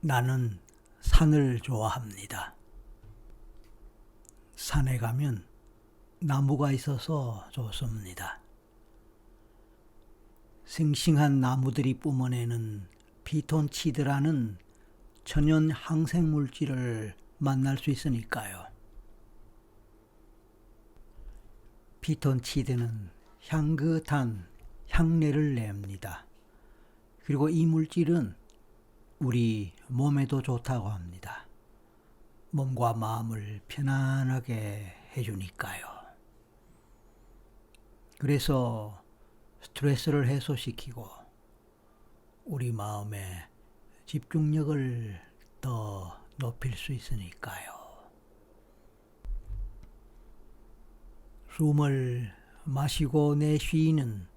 나는 산을 좋아합니다. 산에 가면 나무가 있어서 좋습니다. 싱싱한 나무들이 뿜어내는 피톤치드라는 천연 항생 물질을 만날 수 있으니까요. 피톤치드는 향긋한 향내를 냅니다. 그리고 이 물질은 우리 몸에도 좋다고 합니다. 몸과 마음을 편안하게 해주니까요. 그래서 스트레스를 해소시키고 우리 마음의 집중력을 더 높일 수 있으니까요. 숨을 마시고 내쉬는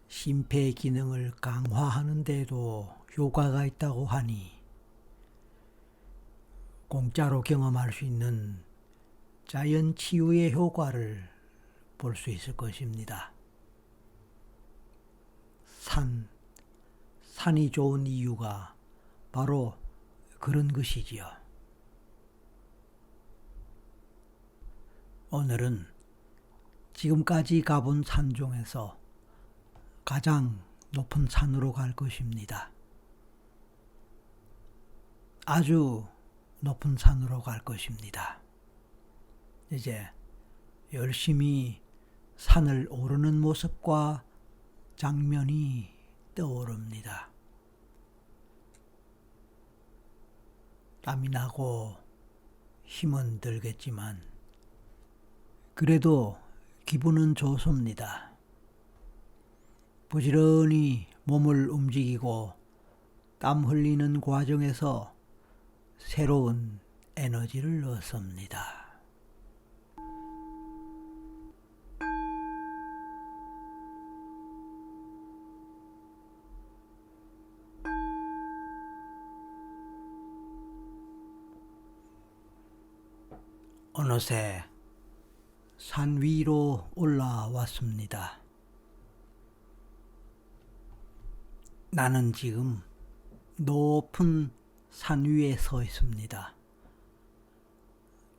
심폐 기능을 강화하는 데도 효과가 있다고 하니 공짜로 경험할 수 있는 자연 치유의 효과를 볼 수 있을 것입니다. 산이 좋은 이유가 바로 그런 것이지요. 오늘은 지금까지 가본 산 중에서 가장 높은 산으로 갈 것입니다. 아주 높은 산으로 갈 것입니다. 이제 열심히 산을 오르는 모습과 장면이 떠오릅니다. 땀이 나고 힘은 들겠지만 그래도 기분은 좋습니다. 부지런히 몸을 움직이고 땀 흘리는 과정에서 새로운 에너지를 얻습니다. 어느새 산 위로 올라왔습니다. 나는 지금 높은 산 위에 서 있습니다.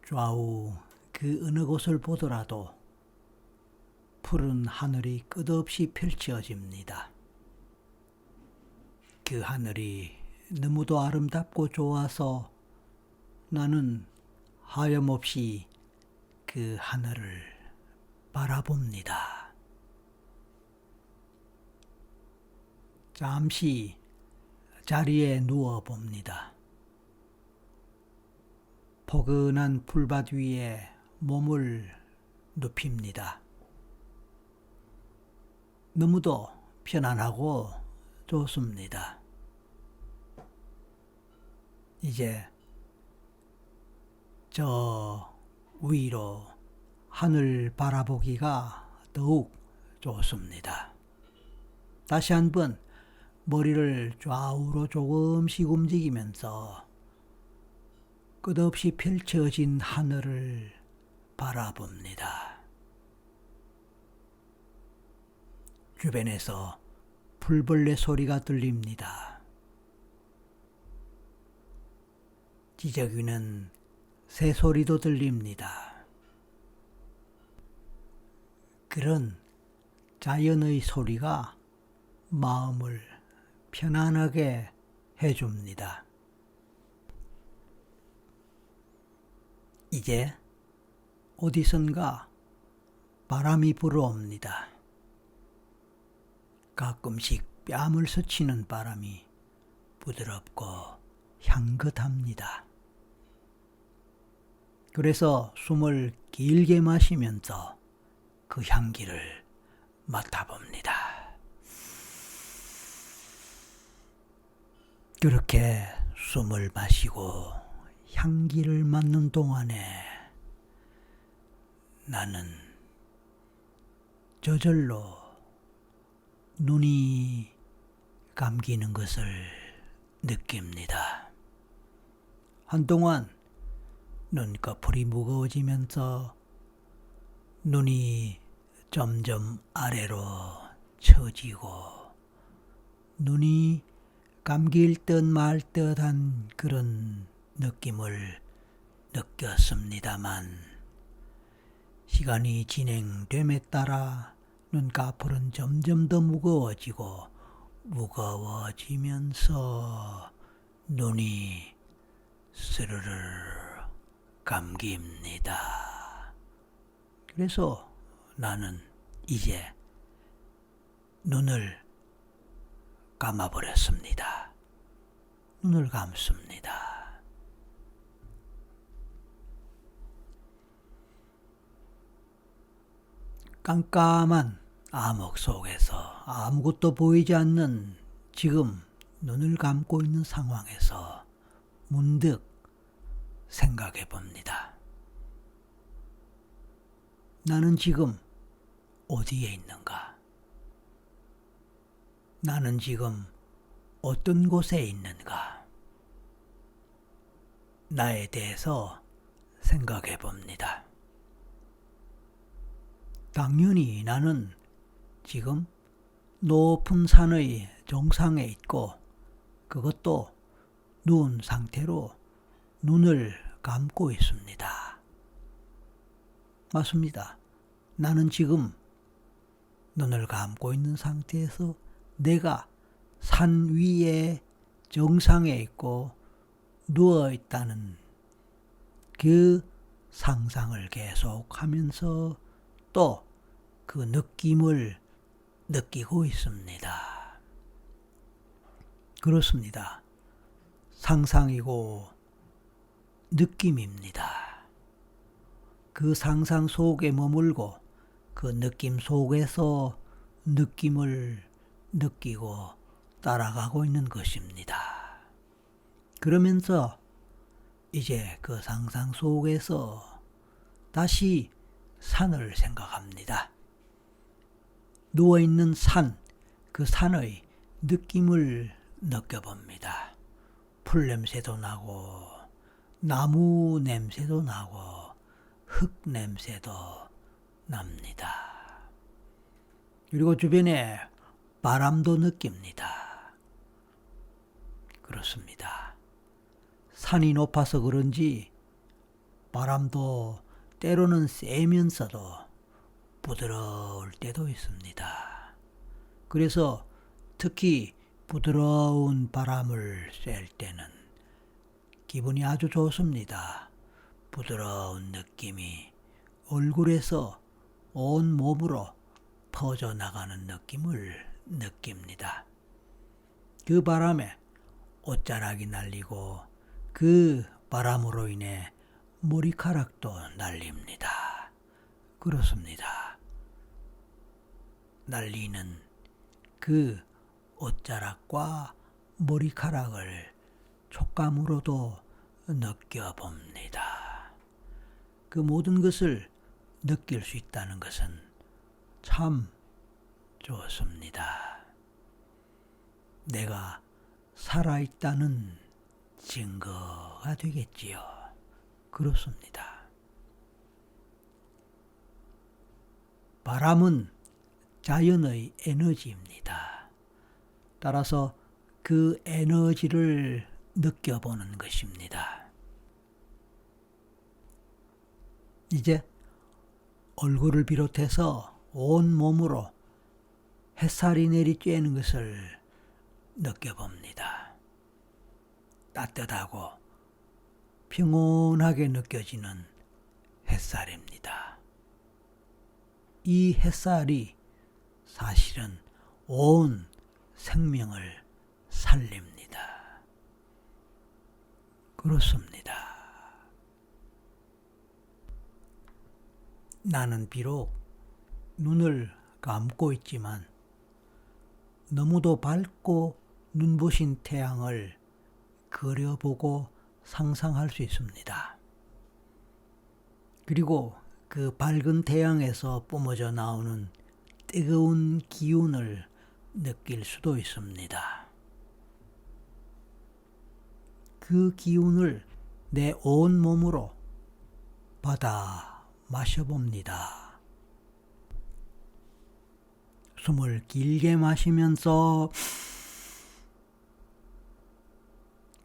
좌우 그 어느 곳을 보더라도 푸른 하늘이 끝없이 펼쳐집니다. 그 하늘이 너무도 아름답고 좋아서 나는 하염없이 그 하늘을 바라봅니다. 잠시 자리에 누워봅니다. 포근한 풀밭 위에 몸을 눕힙니다. 너무도 편안하고 좋습니다. 이제 저 위로 하늘 바라보기가 더욱 좋습니다. 다시 한번 머리를 좌우로 조금씩 움직이면서 끝없이 펼쳐진 하늘을 바라봅니다. 주변에서 풀벌레 소리가 들립니다. 지저귀는 새 소리도 들립니다. 그런 자연의 소리가 마음을 편안하게 해줍니다. 이제 어디선가 바람이 불어옵니다. 가끔씩 뺨을 스치는 바람이 부드럽고 향긋합니다. 그래서 숨을 길게 마시면서 그 향기를 맡아봅니다. 그렇게 숨을 마시고 향기를 맡는 동안에 나는 저절로 눈이 감기는 것을 느낍니다. 한동안 눈꺼풀이 무거워지면서 눈이 점점 아래로 처지고 눈이 감기일 듯 말 듯한 그런 느낌을 느꼈습니다만 시간이 진행됨에 따라 눈꺼풀은 점점 더 무거워지면서 눈이 스르르 감깁니다. 그래서 나는 이제 눈을 감아버렸습니다. 눈을 감습니다. 깜깜한 암흑 속에서 아무것도 보이지 않는 지금 눈을 감고 있는 상황에서 문득 생각해 봅니다. 나는 지금 어디에 있는가? 나는 지금 어떤 곳에 있는가? 나에 대해서 생각해 봅니다. 당연히 나는 지금 높은 산의 정상에 있고 그것도 누운 상태로 눈을 감고 있습니다. 맞습니다. 나는 지금 눈을 감고 있는 상태에서 내가 산 위에 정상에 있고 누워 있다는 그 상상을 계속하면서 또 그 느낌을 느끼고 있습니다. 그렇습니다. 상상이고 느낌입니다. 그 상상 속에 머물고 그 느낌 속에서 느낌을 느끼고 따라가고 있는 것입니다. 그러면서 이제 그 상상 속에서 다시 산을 생각합니다. 누워있는 산, 그 산의 느낌을 느껴봅니다. 풀 냄새도 나고 나무 냄새도 나고 흙 냄새도 납니다. 그리고 주변에 바람도 느낍니다. 그렇습니다. 산이 높아서 그런지 바람도 때로는 세면서도 부드러울 때도 있습니다. 그래서 특히 부드러운 바람을 쐴 때는 기분이 아주 좋습니다. 부드러운 느낌이 얼굴에서 온 몸으로 퍼져나가는 느낌을 느낍니다. 그 바람에 옷자락이 날리고 그 바람으로 인해 머리카락도 날립니다. 그렇습니다. 날리는 그 옷자락과 머리카락을 촉감으로도 느껴봅니다. 그 모든 것을 느낄 수 있다는 것은 참 좋습니다. 내가 살아있다는 증거가 되겠지요. 그렇습니다. 바람은 자연의 에너지입니다. 따라서 그 에너지를 느껴보는 것입니다. 이제 얼굴을 비롯해서 온 몸으로 햇살이 내리쬐는 것을 느껴봅니다. 따뜻하고 평온하게 느껴지는 햇살입니다. 이 햇살이 사실은 온 생명을 살립니다. 그렇습니다. 나는 비록 눈을 감고 있지만 너무도 밝고 눈부신 태양을 그려보고 상상할 수 있습니다. 그리고 그 밝은 태양에서 뿜어져 나오는 뜨거운 기운을 느낄 수도 있습니다. 그 기운을 내 온 몸으로 받아 마셔봅니다. 숨을 길게 마시면서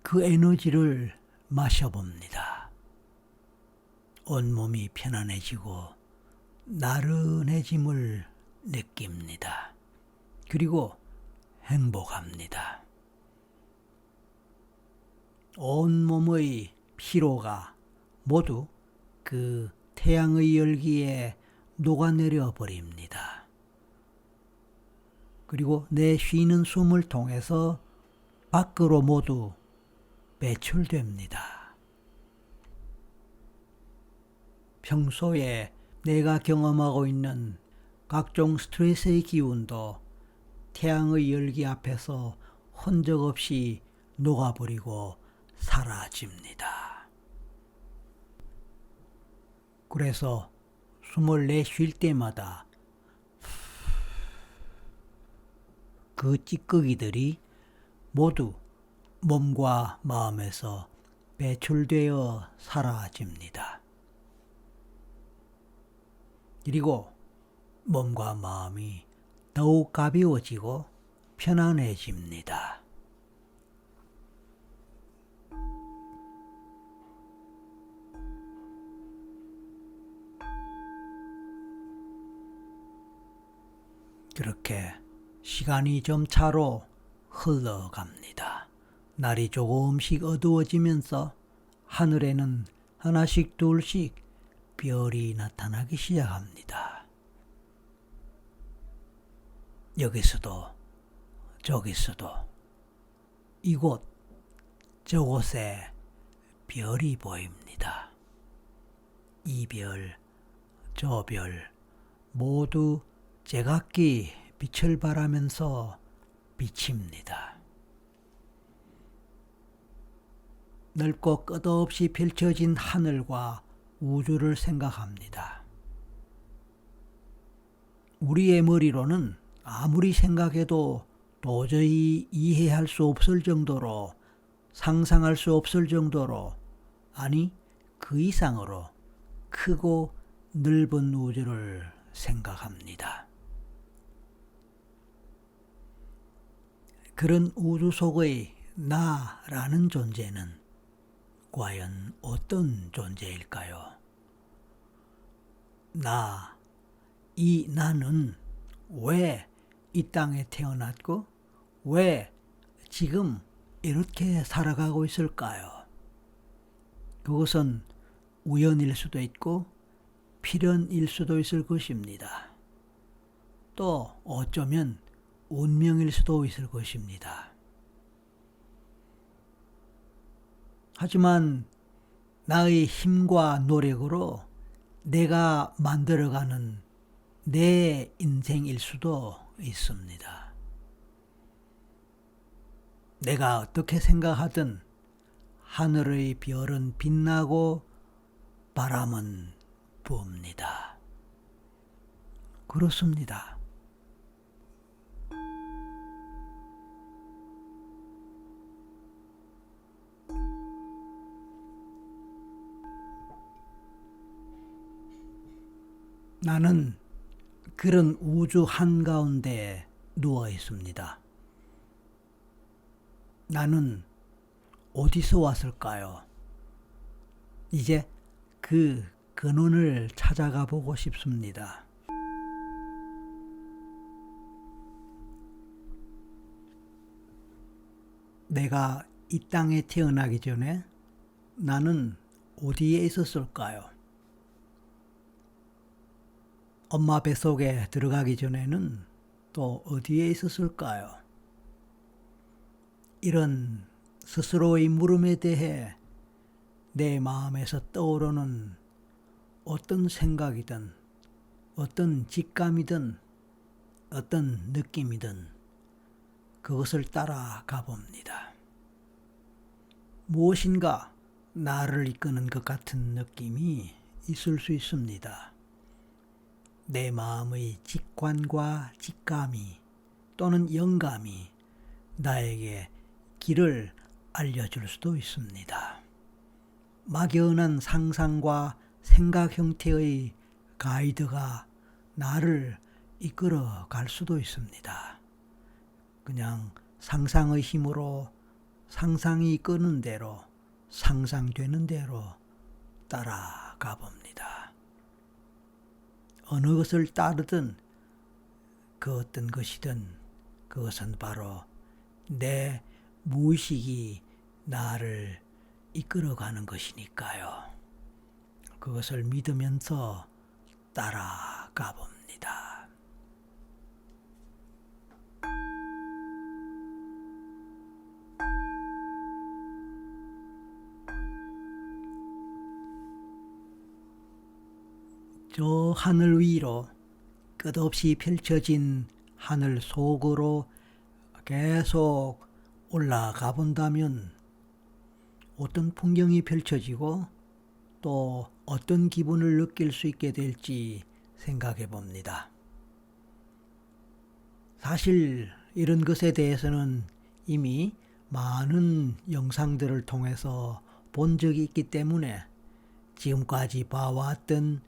그 에너지를 마셔봅니다. 온몸이 편안해지고 나른해짐을 느낍니다. 그리고 행복합니다. 온몸의 피로가 모두 그 태양의 열기에 녹아내려 버립니다. 그리고 내 쉬는 숨을 통해서 밖으로 모두 배출됩니다. 평소에 내가 경험하고 있는 각종 스트레스의 기운도 태양의 열기 앞에서 흔적 없이 녹아버리고 사라집니다. 그래서 숨을 내쉴 때마다 그 찌꺼기들이 모두 몸과 마음에서 배출되어 사라집니다. 그리고 몸과 마음이 더욱 가벼워지고 편안해집니다. 그렇게 시간이 점차로 흘러갑니다. 날이 조금씩 어두워지면서 하늘에는 하나씩 둘씩 별이 나타나기 시작합니다. 여기서도 저기서도 이곳 저곳에 별이 보입니다. 이 별, 저 별 모두 제각기 빛을 발하면서 비칩니다. 넓고 끝없이 펼쳐진 하늘과 우주를 생각합니다. 우리의 머리로는 아무리 생각해도 도저히 이해할 수 없을 정도로, 상상할 수 없을 정도로, 아니 그 이상으로 크고 넓은 우주를 생각합니다. 그런 우주 속의 나라는 존재는 과연 어떤 존재일까요? 이 나는 왜 이 땅에 태어났고 왜 지금 이렇게 살아가고 있을까요? 그것은 우연일 수도 있고 필연일 수도 있을 것입니다. 또 어쩌면 운명일 수도 있을 것입니다. 하지만 나의 힘과 노력으로 내가 만들어가는 내 인생일 수도 있습니다. 내가 어떻게 생각하든 하늘의 별은 빛나고 바람은 붑니다. 그렇습니다. 나는 그런 우주 한가운데 누워 있습니다. 나는 어디서 왔을까요? 이제 그 근원을 찾아가 보고 싶습니다. 내가 이 땅에 태어나기 전에 나는 어디에 있었을까요? 엄마 뱃속에 들어가기 전에는 또 어디에 있었을까요? 이런 스스로의 물음에 대해 내 마음에서 떠오르는 어떤 생각이든 어떤 직감이든 어떤 느낌이든 그것을 따라가 봅니다. 무엇인가 나를 이끄는 것 같은 느낌이 있을 수 있습니다. 내 마음의 직관과 직감이 또는 영감이 나에게 길을 알려줄 수도 있습니다. 막연한 상상과 생각 형태의 가이드가 나를 이끌어 갈 수도 있습니다. 그냥 상상의 힘으로 상상이 끄는 대로, 상상되는 대로 따라가 봅니다. 어느 것을 따르든 그 어떤 것이든 그것은 바로 내 무의식이 나를 이끌어가는 것이니까요. 그것을 믿으면서 따라가 봅니다. 저 하늘 위로 끝없이 펼쳐진 하늘 속으로 계속 올라가 본다면 어떤 풍경이 펼쳐지고 또 어떤 기분을 느낄 수 있게 될지 생각해 봅니다. 사실 이런 것에 대해서는 이미 많은 영상들을 통해서 본 적이 있기 때문에 지금까지 봐왔던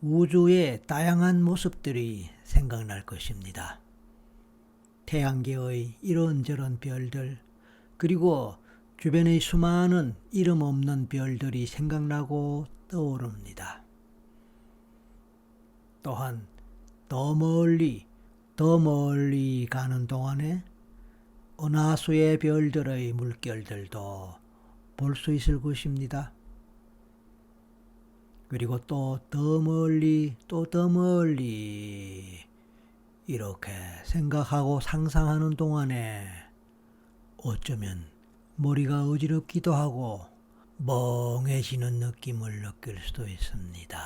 우주의 다양한 모습들이 생각날 것입니다. 태양계의 이런저런 별들, 그리고 주변의 수많은 이름 없는 별들이 생각나고 떠오릅니다. 또한 더 멀리 가는 동안에 은하수의 별들의 물결들도 볼 수 있을 것입니다. 그리고 또 더 멀리 이렇게 생각하고 상상하는 동안에 어쩌면 머리가 어지럽기도 하고 멍해지는 느낌을 느낄 수도 있습니다.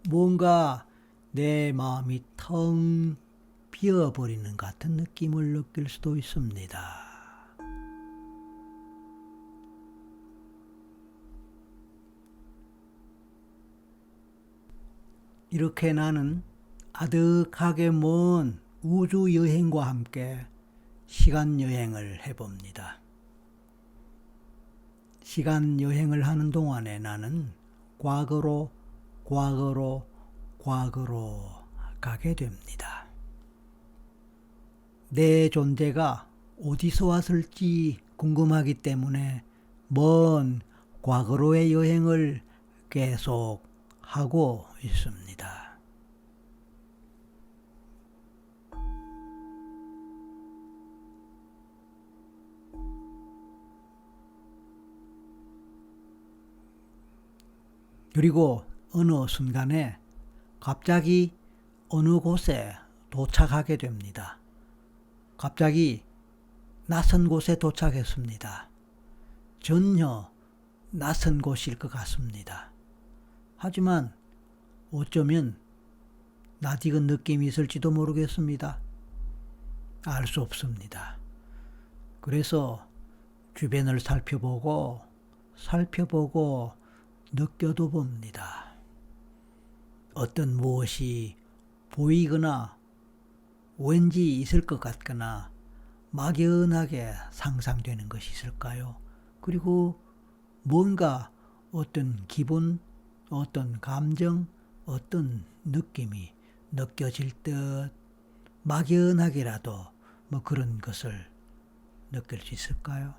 뭔가 내 마음이 텅 비어버리는 같은 느낌을 느낄 수도 있습니다. 이렇게 나는 아득하게 먼 우주 여행과 함께 시간 여행을 해봅니다. 시간 여행을 하는 동안에 나는 과거로 가게 됩니다. 내 존재가 어디서 왔을지 궁금하기 때문에 먼 과거로의 여행을 계속 하고 있습니다. 그리고 어느 순간에 갑자기 어느 곳에 도착하게 됩니다. 갑자기 낯선 곳에 도착했습니다. 전혀 낯선 곳일 것 같습니다. 하지만 어쩌면 낯익은 느낌이 있을지도 모르겠습니다. 알 수 없습니다. 그래서 주변을 살펴보고 느껴도 봅니다. 어떤 무엇이 보이거나 왠지 있을 것 같거나 막연하게 상상되는 것이 있을까요? 그리고 뭔가 어떤 기분, 어떤 감정, 어떤 느낌이 느껴질 듯 막연하게라도 뭐 그런 것을 느낄 수 있을까요?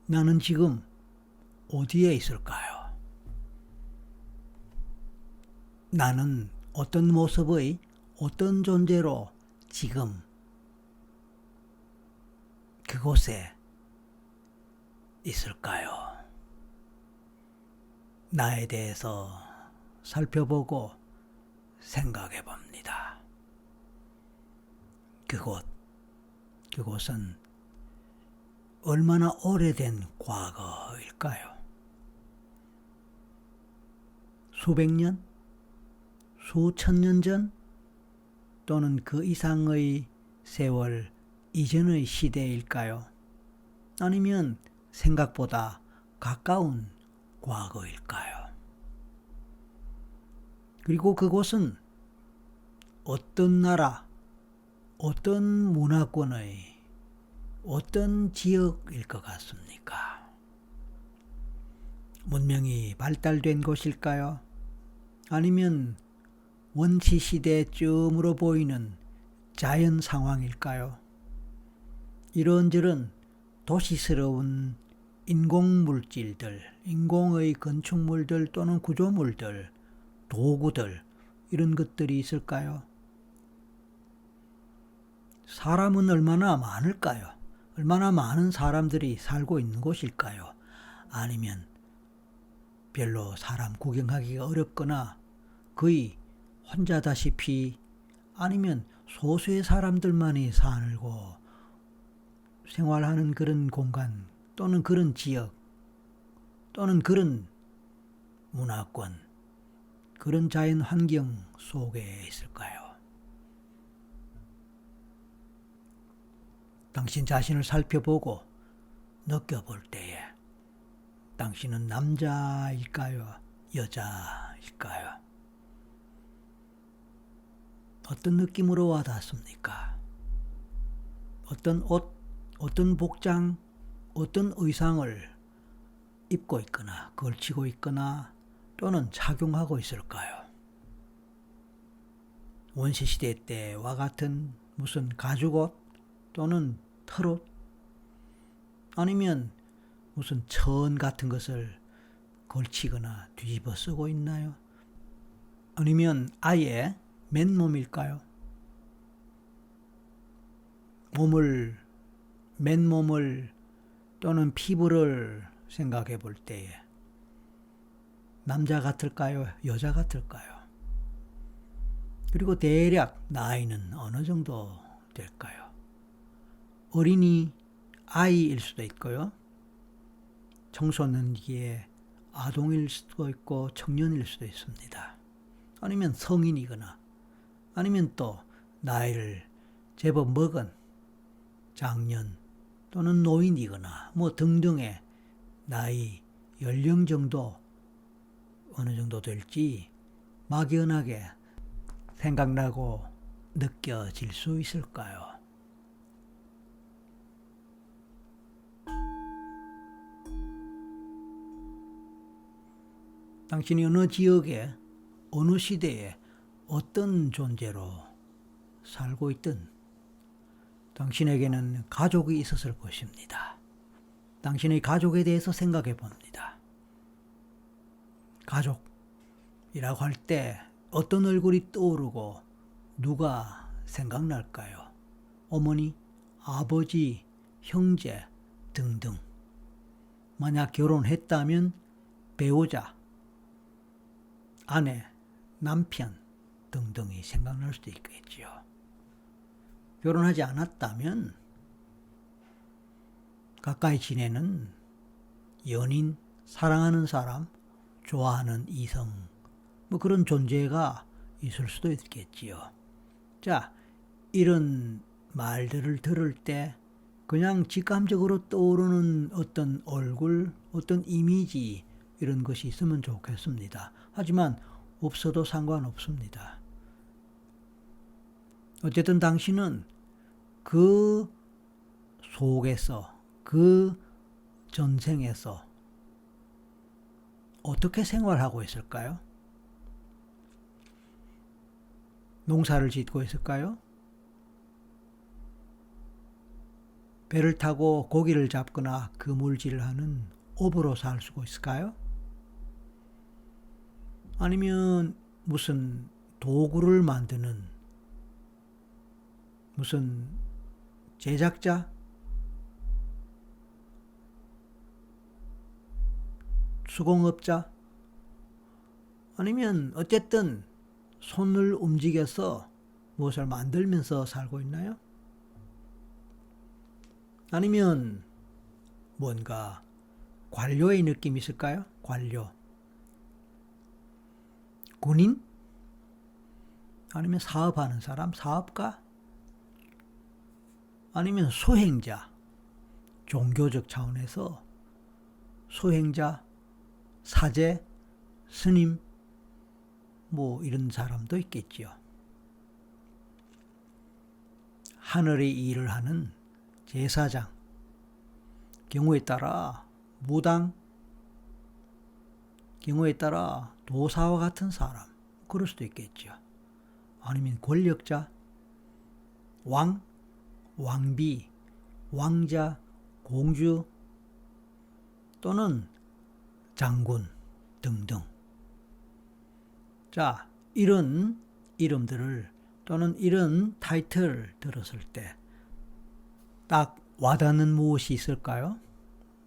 나는 지금 어디에 있을까요? 나는 어떤 모습의 어떤 존재로 지금 그곳에 있을까요? 나에 대해서 살펴보고 생각해 봅니다. 그곳은 얼마나 오래된 과거일까요? 수백 년? 수천 년 전? 또는 그 이상의 세월 이전의 시대일까요? 아니면 생각보다 가까운 과거일까요? 그리고 그곳은 어떤 나라, 어떤 문화권의 어떤 지역일 것 같습니까? 문명이 발달된 곳일까요? 아니면 원시시대쯤으로 보이는 자연 상황일까요? 이런저런 도시스러운 인공물질들, 인공의 건축물들 또는 구조물들, 도구들, 이런 것들이 있을까요? 사람은 얼마나 많을까요? 얼마나 많은 사람들이 살고 있는 곳일까요? 아니면 별로 사람 구경하기가 어렵거나 거의 혼자다시피, 아니면 소수의 사람들만이 살고 생활하는 그런 공간 또는 그런 지역 또는 그런 문화권, 그런 자연 환경 속에 있을까요? 당신 자신을 살펴보고 느껴볼 때에 당신은 남자일까요? 여자일까요? 어떤 느낌으로 와닿습니까? 어떤 옷, 어떤 복장, 어떤 의상을 입고 있거나 걸치고 있거나 또는 착용하고 있을까요? 원시시대 때와 같은 무슨 가죽옷 또는 털옷, 아니면 무슨 천 같은 것을 걸치거나 뒤집어 쓰고 있나요? 아니면 아예 맨몸일까요? 맨몸을 또는 피부를 생각해 볼 때에 남자 같을까요? 여자 같을까요? 그리고 대략 나이는 어느 정도 될까요? 어린이, 아이일 수도 있고요. 청소년기에 아동일 수도 있고 청년일 수도 있습니다. 아니면 성인이거나 아니면 또 나이를 제법 먹은 장년 또는 노인이거나 뭐 등등의 나이, 연령 정도 어느 정도 될지 막연하게 생각나고 느껴질 수 있을까요? 당신이 어느 지역에, 어느 시대에 어떤 존재로 살고 있든 당신에게는 가족이 있었을 것입니다. 당신의 가족에 대해서 생각해 봅니다. 가족이라고 할 때 어떤 얼굴이 떠오르고 누가 생각날까요? 어머니, 아버지, 형제 등등. 만약 결혼했다면 배우자, 아내, 남편 등등이 생각날 수도 있겠지요. 결혼하지 않았다면 가까이 지내는 연인, 사랑하는 사람, 좋아하는 이성, 뭐 그런 존재가 있을 수도 있겠지요. 자, 이런 말들을 들을 때 그냥 직감적으로 떠오르는 어떤 얼굴, 어떤 이미지, 이런 것이 있으면 좋겠습니다. 하지만 없어도 상관없습니다. 어쨌든 당신은 그 속에서, 그 전생에서 어떻게 생활하고 있을까요? 농사를 짓고 있을까요? 배를 타고 고기를 잡거나 그물질을 하는 업으로 살 수 있을까요? 아니면 무슨 도구를 만드는 무슨 제작자? 수공업자? 아니면 어쨌든 손을 움직여서 무엇을 만들면서 살고 있나요? 아니면 뭔가 관료의 느낌이 있을까요? 관료. 군인? 아니면 사업하는 사람? 사업가? 아니면 수행자? 종교적 차원에서 수행자, 사제, 스님, 뭐 이런 사람도 있겠지요. 하늘의 일을 하는 제사장, 경우에 따라 무당, 경우에 따라 도사와 같은 사람, 그럴 수도 있겠죠. 아니면 권력자, 왕, 왕비, 왕자, 공주 또는 장군 등등. 자, 이런 이름들을 또는 이런 타이틀을 들었을 때 딱 와닿는 무엇이 있을까요?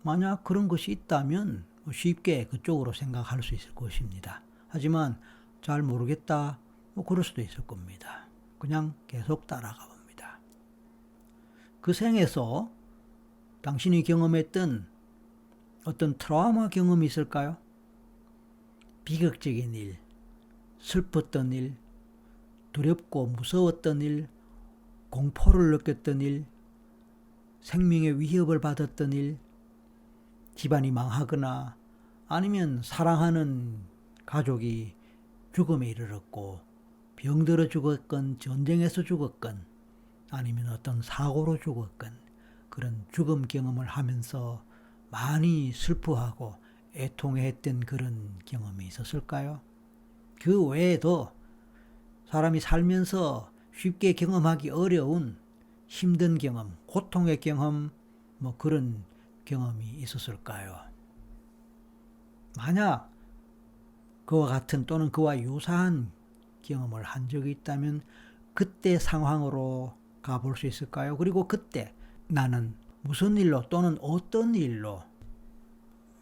만약 그런 것이 있다면 쉽게 그쪽으로 생각할 수 있을 것입니다. 하지만 잘 모르겠다, 그럴 수도 있을 겁니다. 그냥 계속 따라가 봅니다. 그 생에서 당신이 경험했던 어떤 트라우마 경험이 있을까요? 비극적인 일, 슬펐던 일, 두렵고 무서웠던 일, 공포를 느꼈던 일, 생명의 위협을 받았던 일, 집안이 망하거나 아니면 사랑하는 가족이 죽음에 이르렀고 병들어 죽었건 전쟁에서 죽었건 아니면 어떤 사고로 죽었건 그런 죽음 경험을 하면서 많이 슬퍼하고 애통했던 그런 경험이 있었을까요? 그 외에도 사람이 살면서 쉽게 경험하기 어려운 힘든 경험, 고통의 경험, 그런 경험이 있었을까요? 만약 그와 같은 또는 그와 유사한 경험을 한 적이 있다면 그때 상황으로 가볼 수 있을까요? 그리고 그때 나는 무슨 일로 또는 어떤 일로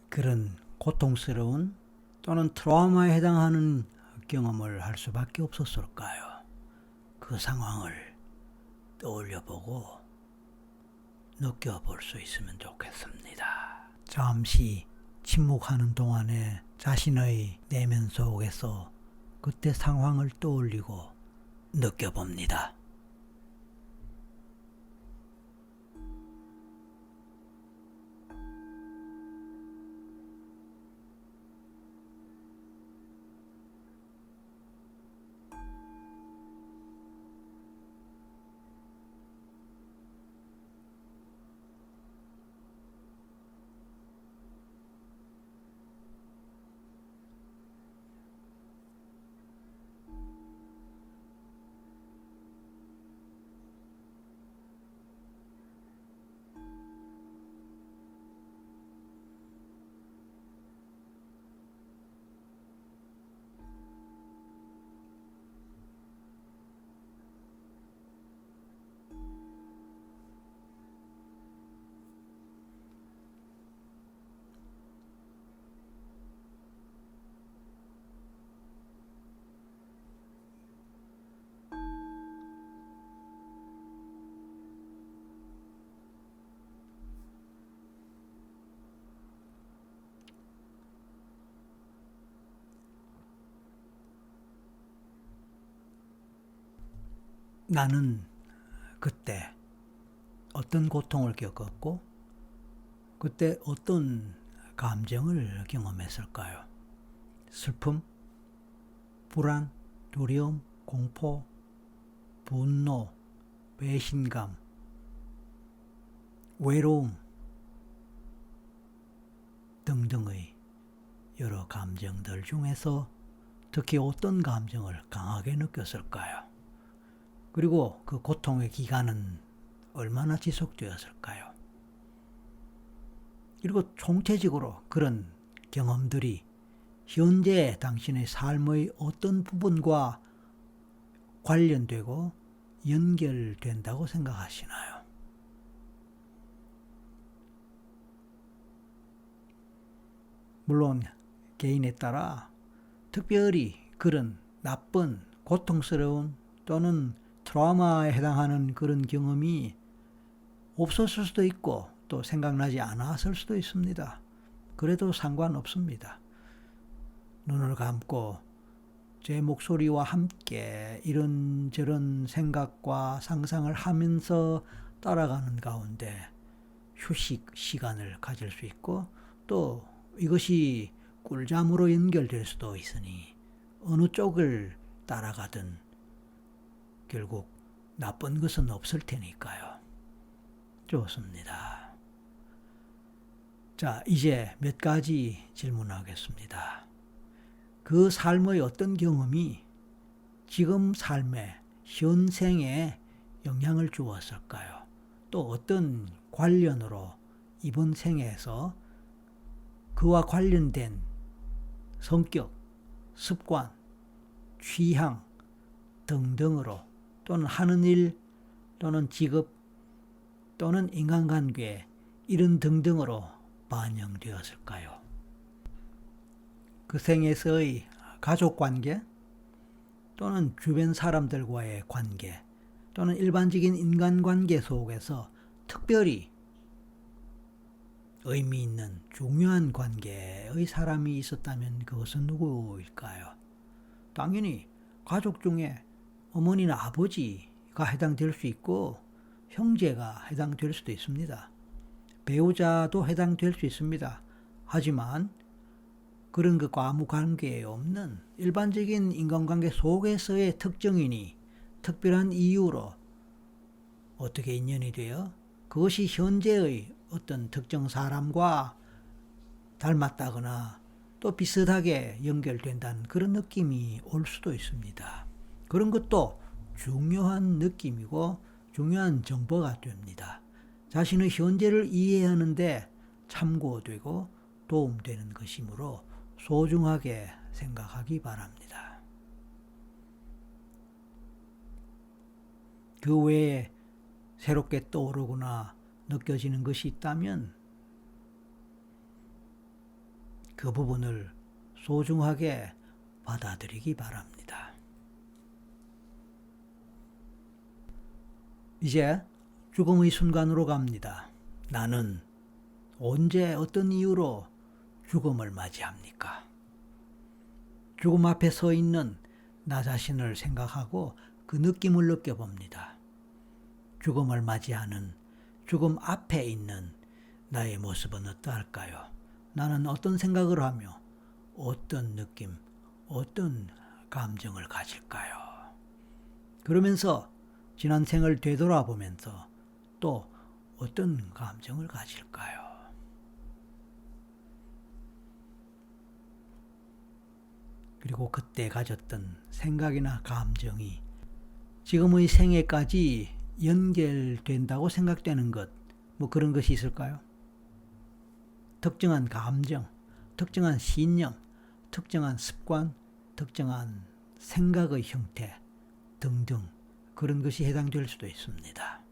그런 고통스러운 또는 트라우마에 해당하는 경험을 할 수밖에 없었을까요? 그 상황을 떠올려보고 느껴볼 수 있으면 좋겠습니다. 잠시 침묵하는 동안에 자신의 내면 속에서 그때 상황을 떠올리고 느껴봅니다. 나는 그때 어떤 고통을 겪었고 그때 어떤 감정을 경험했을까요? 슬픔, 불안, 두려움, 공포, 분노, 배신감, 외로움 등등의 여러 감정들 중에서 특히 어떤 감정을 강하게 느꼈을까요? 그리고 그 고통의 기간은 얼마나 지속되었을까요? 그리고 총체적으로 그런 경험들이 현재 당신의 삶의 어떤 부분과 관련되고 연결된다고 생각하시나요? 물론 개인에 따라 특별히 그런 나쁜, 고통스러운 또는 트라우마에 해당하는 그런 경험이 없었을 수도 있고 또 생각나지 않았을 수도 있습니다. 그래도 상관없습니다. 눈을 감고 제 목소리와 함께 이런저런 생각과 상상을 하면서 따라가는 가운데 휴식 시간을 가질 수 있고 또 이것이 꿀잠으로 연결될 수도 있으니 어느 쪽을 따라가든 결국 나쁜 것은 없을 테니까요. 좋습니다. 자, 이제 몇 가지 질문하겠습니다. 그 삶의 어떤 경험이 지금 삶의 현생에 영향을 주었을까요? 또 어떤 관련으로 이번 생에서 그와 관련된 성격, 습관, 취향 등등으로 또는 하는 일 또는 직업 또는 인간관계 이런 등등으로 반영되었을까요? 그 생에서의 가족관계 또는 주변 사람들과의 관계 또는 일반적인 인간관계 속에서 특별히 의미 있는 중요한 관계의 사람이 있었다면 그것은 누구일까요? 당연히 가족 중에 어머니나 아버지가 해당될 수 있고 형제가 해당될 수도 있습니다. 배우자도 해당될 수 있습니다. 하지만 그런 것과 아무 관계 없는 일반적인 인간관계 속에서의 특정인이 특별한 이유로 어떻게 인연이 되어 그것이 현재의 어떤 특정 사람과 닮았다거나 또 비슷하게 연결된다는 그런 느낌이 올 수도 있습니다. 그런 것도 중요한 느낌이고 중요한 정보가 됩니다. 자신의 현재를 이해하는데 참고되고 도움되는 것이므로 소중하게 생각하기 바랍니다. 그 외에 새롭게 떠오르거나 느껴지는 것이 있다면 그 부분을 소중하게 받아들이기 바랍니다. 이제 죽음의 순간으로 갑니다. 나는 언제 어떤 이유로 죽음을 맞이합니까? 죽음 앞에 서 있는 나 자신을 생각하고 그 느낌을 느껴봅니다. 죽음을 맞이하는 죽음 앞에 있는 나의 모습은 어떠할까요? 나는 어떤 생각을 하며 어떤 느낌, 어떤 감정을 가질까요? 그러면서 지난 생을 되돌아보면서 또 어떤 감정을 가질까요? 그리고 그때 가졌던 생각이나 감정이 지금의 생애까지 연결된다고 생각되는 것, 뭐 그런 것이 있을까요? 특정한 감정, 특정한 신념, 특정한 습관, 특정한 생각의 형태 등등 그런 것이 해당될 수도 있습니다.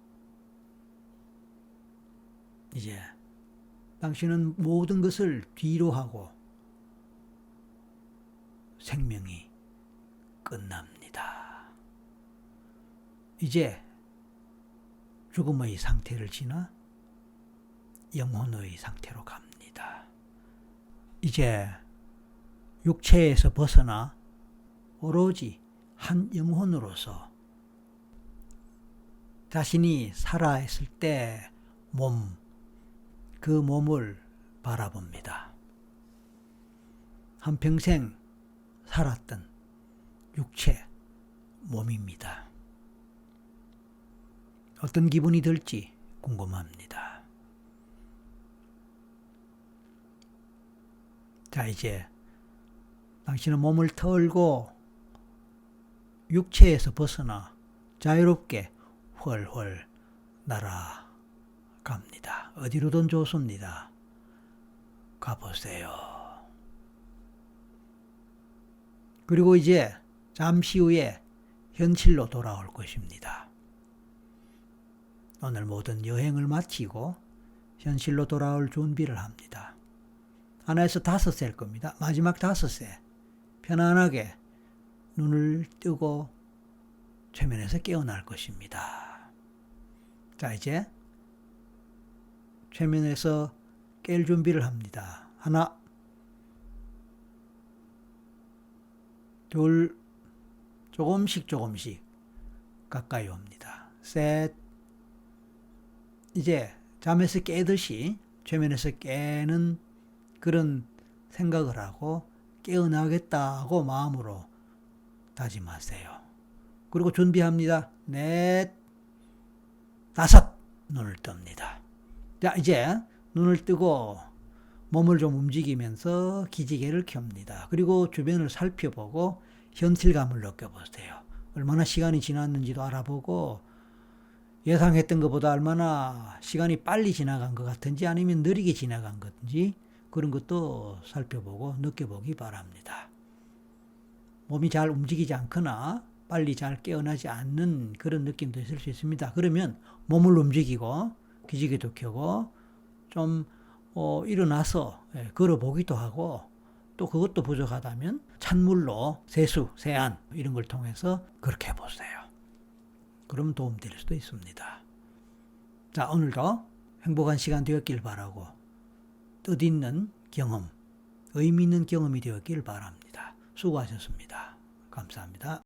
이제 당신은 모든 것을 뒤로 하고 생명이 끝납니다. 이제 죽음의 상태를 지나 영혼의 상태로 갑니다. 이제 육체에서 벗어나 오로지 한 영혼으로서 자신이 살아있을 때 그 몸을 바라봅니다. 한평생 살았던 육체, 몸입니다. 어떤 기분이 들지 궁금합니다. 자, 이제 당신은 몸을 털고 육체에서 벗어나 자유롭게 훨훨 날아갑니다. 어디로든 좋습니다. 가보세요. 그리고 이제 잠시 후에 현실로 돌아올 것입니다. 오늘 모든 여행을 마치고 현실로 돌아올 준비를 합니다. 하나에서 5세일 겁니다. 마지막 5세. 편안하게 눈을 뜨고 최면에서 깨어날 것입니다. 자, 이제 최면에서 깰 준비를 합니다. 하나, 둘, 조금씩 가까이 옵니다. 셋, 이제 잠에서 깨듯이 최면에서 깨는 그런 생각을 하고 깨어나겠다고 마음으로 다짐하세요. 그리고 준비합니다. 넷, 5, 눈을 뜹니다. 자, 이제 눈을 뜨고 몸을 좀 움직이면서 기지개를 켭니다. 그리고 주변을 살펴보고 현실감을 느껴보세요. 얼마나 시간이 지났는지도 알아보고 예상했던 것보다 얼마나 시간이 빨리 지나간 것 같은지 아니면 느리게 지나간 건지 그런 것도 살펴보고 느껴보기 바랍니다. 몸이 잘 움직이지 않거나 빨리 잘 깨어나지 않는 그런 느낌도 있을 수 있습니다. 그러면 몸을 움직이고 기지개도 켜고 좀 일어나서 걸어보기도 하고 또 그것도 부족하다면 찬물로 세수, 세안 이런 걸 통해서 그렇게 해보세요. 그럼 도움될 수도 있습니다. 자, 오늘도 행복한 시간 되었길 바라고 뜻있는 경험, 의미 있는 경험이 되었길 바랍니다. 수고하셨습니다. 감사합니다.